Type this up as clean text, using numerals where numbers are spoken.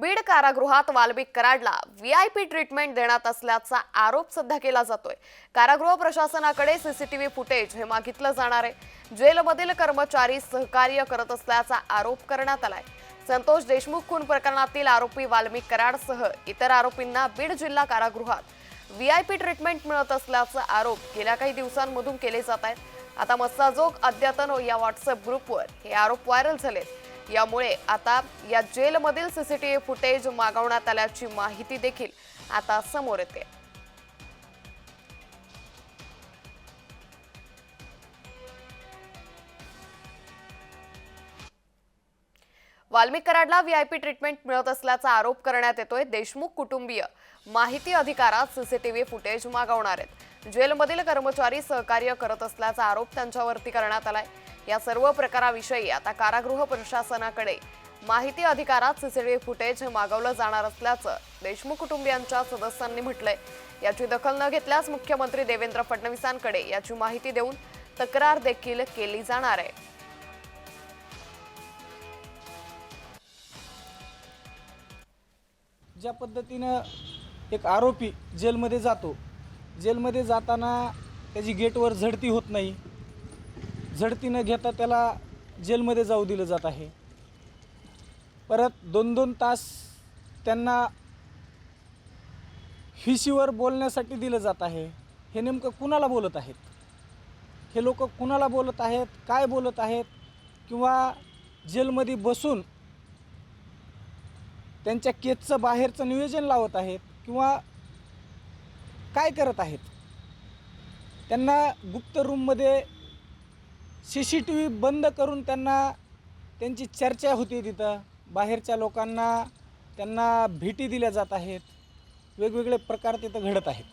बीड कारागृहात Valmik कराडला VIP treatment देण्यात असल्याचा आरोप सध्या केला जातोय। कारागृह प्रशासनाकडे सीसीटीव्ही फुटेज हे मागितलं जाणार आहे। जेलमधील कर्मचारी सहकार्य करत असल्याचा आरोप करण्यात आलाय। संतोष देशमुख खून प्रकरणातील आरोपी वाल्मिक कराडसह इतर आरोपींना बीड जिल्हा कारागृहात व्हीआयपी ट्रीटमेंट मिळत असल्याचा आरोप गेल्या काही दिवसांमधून केले जात आहेत। आता मस्साजोग अद्यतन या व्हॉट्सअप ग्रुपवर हे आरोप व्हायरल झालेत। यामुळे आता या जेलमधील सीसीटीव्ही फुटेज मागवण्यात आल्याची माहिती देखील आता समोर येते। वाल्मिक कराडला व्हीआयपी ट्रीटमेंट मिळत असल्याचा आरोप करण्यात येतोय। देशमुख कुटुंबीय माहिती अधिकारात सीसीटीव्ही फुटेज मागवणार आहेत। जेलमधील कर्मचारी सहकार्य करत असल्याचा आरोप त्यांच्यावरती करण्यात आलाय। या सर्व प्रकाराविषयी आता कारागृह प्रशासनाकडे माहिती अधिकारात सीसीटीव्ही फुटेज मागवलं जाणार असल्याचं देशमुख कुटुंबियांच्या सदस्यांनी म्हटलंय। याची दखल न घेतल्यास मुख्यमंत्री देवेंद्र फडणवीसांकडे याची माहिती देऊन तक्रार देखील केली जाणार आहे। ज्या पद्धतीनं एक आरोपी जेलमध्ये जातो, जेलमध्ये जाताना त्याची गेटवर झडती होत नाही, झडती न घेता त्याला जेलमध्ये जाऊ दिलं जात आहे। परत 2-2 तास त्यांना हिशीवर बोलण्यासाठी दिलं जात आहे। हे नेमकं कुणाला बोलत आहेत? हे लोक कुणाला बोलत आहेत, काय बोलत आहेत, किंवा जेलमध्ये बसून त्यांच्या केसचं बाहेरचं नियोजन लावत आहेत किंवा काय करत आहेत? त्यांना गुप्त रूममध्ये सीसीटीव्ही बंद करून त्यांची चर्चा होती। तिथं बाहेरच्या लोकांना त्यांना भेटी दिल्या जात आहेत। वेगवेगळे प्रकार तिथं घडत आहेत।